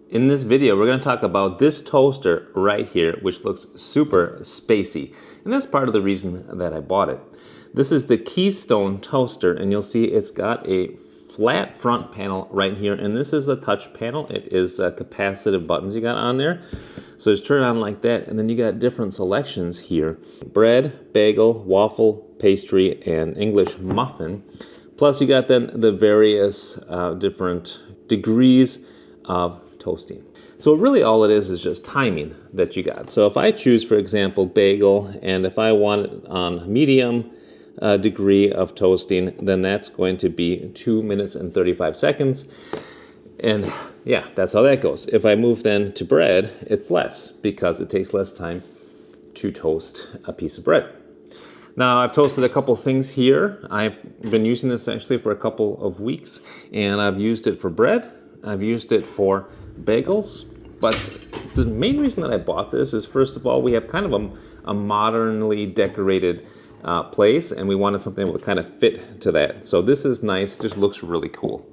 In this video, we're going to talk about this toaster right here, which looks super spacey. And that's part of the reason that I bought it. This is the Keenstone Toaster, and you'll see it's got a flat front panel right here. And this is a touch panel. It is capacitive buttons you got on there. So just turn it on like that, and then you got different selections here. Bread, bagel, waffle, pastry, and English muffin. Plus you got then the various different degrees of toasting. So really all it is just timing that you got. So if I choose, for example, bagel, and if I want it on medium degree of toasting, then that's going to be 2 minutes and 35 seconds. And yeah, that's how that goes. If I move then to bread, it's less because it takes less time to toast a piece of bread. Now, I've toasted a couple things here. I've been using this actually for a couple of weeks, and I've used it for bread. I've used it for bagels, but the main reason that I bought this is, first of all, we have kind of a modernly decorated place, and we wanted something that would kind of fit to that. So this is nice, just looks really cool.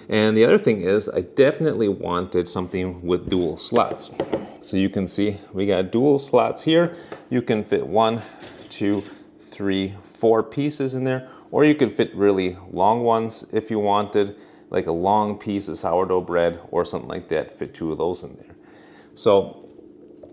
And the other thing is, I definitely wanted something with dual slots. So you can see we got dual slots here. You can fit 1, 2, 3, 4 pieces in there, or you could fit really long ones if you wanted, like a long piece of sourdough bread or something like that, fit 2 of those in there. So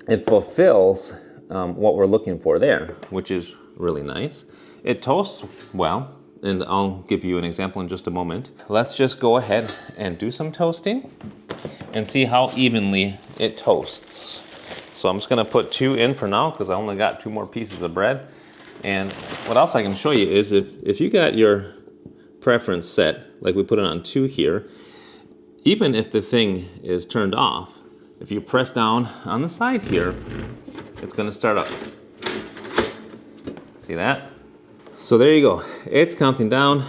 it fulfills what we're looking for there, which is really nice. It toasts well, and I'll give you an example in just a moment. Let's just go ahead and do some toasting and see how evenly it toasts. So I'm just gonna put 2 in for now because I only got 2 more pieces of bread. And what else I can show you is if you got your preference set, like we put it on 2 here, even if the thing is turned off, if you press down on the side here, it's going to start up. See that? So there you go. It's counting down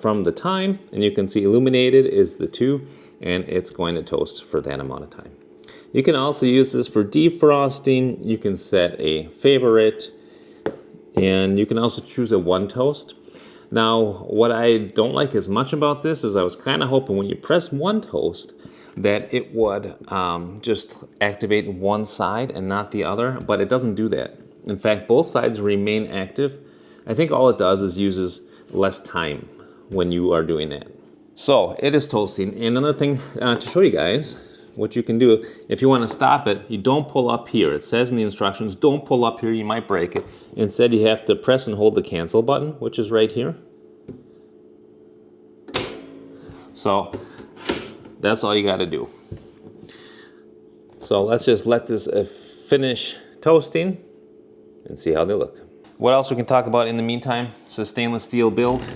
from the time, and you can see illuminated is the 2, and it's going to toast for that amount of time. You can also use this for defrosting. You can set a favorite, and you can also choose a 1 toast. Now, what I don't like as much about this is I was kind of hoping when you press 1 toast that it would just activate one side and not the other, but it doesn't do that. In fact, both sides remain active. I think all it does is uses less time when you are doing that. So it is toasting. And another thing to show you guys, what you can do, if you want to stop it, you don't pull up here. It says in the instructions, don't pull up here, you might break it. Instead, you have to press and hold the cancel button, which is right here. So that's all you got to do. So let's just let this finish toasting and see how they look. What else we can talk about in the meantime? It's a stainless steel build.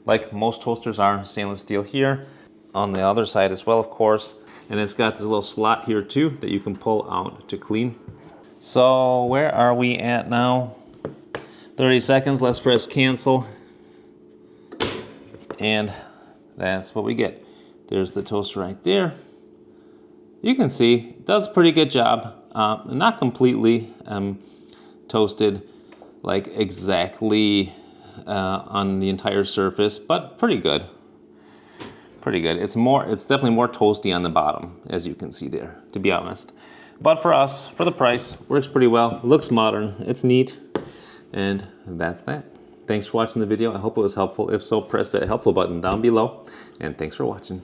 Like most toasters are, stainless steel here. On the other side as well, of course. And it's got this little slot here too that you can pull out to clean. So where are we at now? 30 seconds, let's press cancel. And that's what we get. There's the toaster right there. You can see it does a pretty good job. Not completely toasted like exactly on the entire surface, but pretty good. Pretty good. It's definitely more toasty on the bottom, as you can see there, to be honest. But for us, for the price, works pretty well. Looks modern, it's neat, and that's that. Thanks for watching the video. I hope it was helpful. If so, press that helpful button down below, and thanks for watching.